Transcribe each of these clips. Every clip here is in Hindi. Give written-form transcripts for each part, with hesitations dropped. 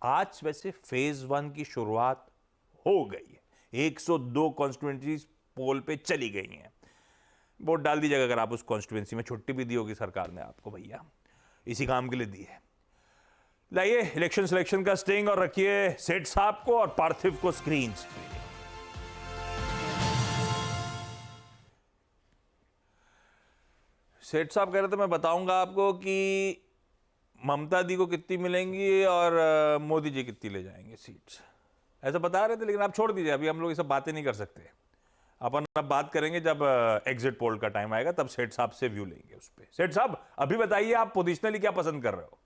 आज वैसे फेज 1 की शुरुआत हो गई है। 102 कॉन्स्टिट्यूएंसीज पोल पे चली गई हैं। वोट डाल दीजिएगा अगर आप उस कॉन्स्टिट्यूएंसी में। छुट्टी भी दी होगी सरकार ने आपको भैया, इसी काम के लिए दी है। लाइए इलेक्शन सिलेक्शन का स्टिंग और रखिए सेठ साहब को और पार्थिव को स्क्रीन पे। सेठ साहब कह रहे थे मैं बताऊंगा आपको कि ममता दी को कितनी मिलेंगी और मोदी जी कितनी ले जाएंगे सीट्स, ऐसा बता रहे थे। लेकिन आप छोड़ दीजिए, अभी हम लोग ये सब बातें नहीं कर सकते। अपन अब बात करेंगे जब एग्जिट पोल का टाइम आएगा, तब सेठ साहब से व्यू लेंगे उस पर। सेठ साहब अभी बताइए आप पोजिशनली क्या पसंद कर रहे हो?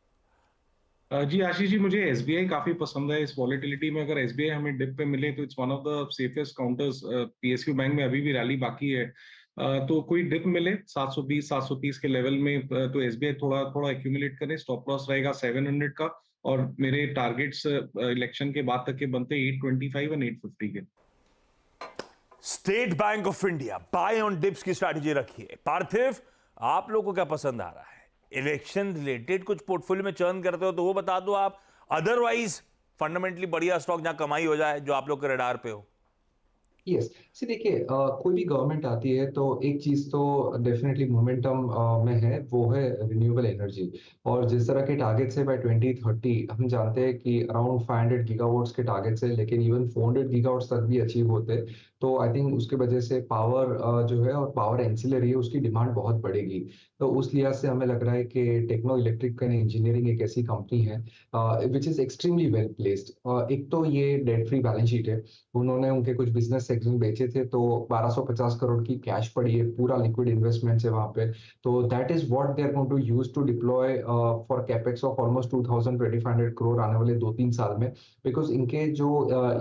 जी आशीष जी, मुझे एसबीआई काफी पसंद है। इस वॉलेटिलिटी में अगर एसबीआई हमें डिप पे मिले तो it's one of the safest counters. PSU bank में अभी भी रैली बाकी है। तो कोई डिप मिले 720 730 के लेवल में, तो एसबीआई थोड़ा थोड़ा एक्यूमुलेट करें। स्टॉप लॉस रहेगा 700 का, और मेरे टारगेट्स इलेक्शन के बाद तक के बनते 825 और 850 के। State bank of India by on dips की स्ट्रैटेजी रखिए। पार्थिव आप लोगों को क्या पसंद आ रहा है? इलेक्शन रिलेटेड कुछ पोर्टफोलियो में चर्न करते हो तो वो बता दो आप। अदरवाइज फंडामेंटली बढ़िया स्टॉक जहां कमाई हो जाए, जो आप लोग के रडार पे हो। यस सी देखिए, कोई भी गवर्नमेंट आती है तो एक चीज तो डेफिनेटली मोमेंटम में है, वो है रिन्यूएबल एनर्जी। और जिस तरह के टारगेट्स है बाय 2030, हम जानते हैं कि अराउंड 500 गीगावाट्स के टारगेट्स है, लेकिन इवन 400 गीगावाट्स तक भी अचीव होते हैं। तो आई थिंक उसके वजह से पावर जो है और पावर एंसिलरी है उसकी डिमांड बहुत बढ़ेगी। तो उस लिहाज से हमें लग रहा है कि टेक्नो इलेक्ट्रिक एंड इंजीनियरिंग एक ऐसी कंपनी है which is extremely well placed. एक तो ये डेट फ्री बैलेंस शीट है। उन्होंने उनके कुछ बिजनेस सेगमेंट बेचे थे तो 1250 करोड़ की कैश पड़ी है, पूरा लिक्विड इन्वेस्टमेंट है वहां पे। तो that is what they are going to use to deploy for capex of almost 2000-2500 crore आने वाले 2-3 साल में। बिकॉज इनके जो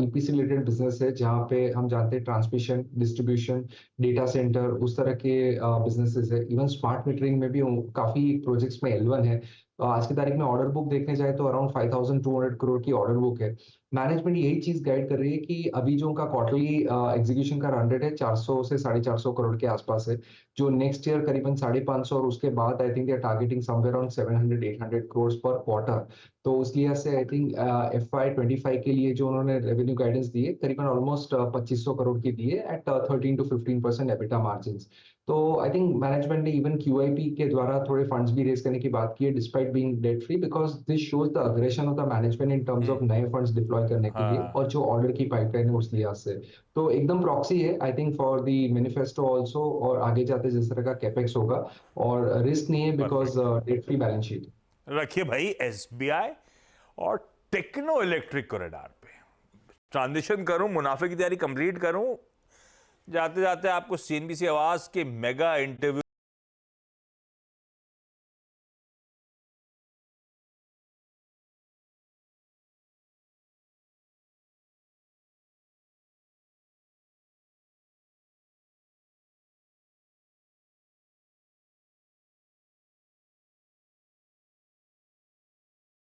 ईपीसी रिलेटेड बिजनेस है, जहाँ पे हम जानते हैं ट्रांसमिशन, डिस्ट्रीब्यूशन, डेटा सेंटर, उस तरह के बिजनेसेस है। इवन स्मार्ट मीटरिंग में भी काफी प्रोजेक्ट्स में L1 है। आज की तारीख में ऑर्डर बुक देखने जाए तो अराउंड 5200 करोड़ की ऑर्डर बुक है। मैनेजमेंट यही चीज गाइड कर रही है कि अभी जो उनका क्वार्टरली एग्जीक्यूशन का रन रेट है 400 से 450 करोड़ के आसपास है, जो नेक्स्ट ईयर करीबन 550, और उसके बाद I think they are targeting somewhere around 700-800 crore per quarter. तो उस लिहाज से आई थिंक FY 25 के लिए जो उन्होंने रेवेन्यू गाइडेंस दी है करीबन ऑलमोस्ट 2500 करोड़ की दी है एट 13-15% एबिटा मार्जिन। तो आई थिंक मैनेजमेंट ने इवन QIP के द्वारा थोड़े फंड्स भी रेज करने की बात की है, despite being debt free, because this shows the aggression of the management in terms of नए फंड्स डिप्लॉय करने के लिए हाँ, और जो ऑर्डर की पाइपलाइन है उस लिहाज से। तो एकदम प्रॉक्सी है I think for the manifesto also, और आगे जाते जिस तरह का कैपेक्स होगा, और रिस्क नहीं है because perfect. Debt free balance sheet. रखिए भाई एसबीआई और टेक्नो इलेक्ट्रिक को रडार पे। ट्रांजिशन करूं, मुनाफे की तैयारी कंप्लीट करूं, जाते जाते आपको CNBC आवाज के मेगा इंटरव्यू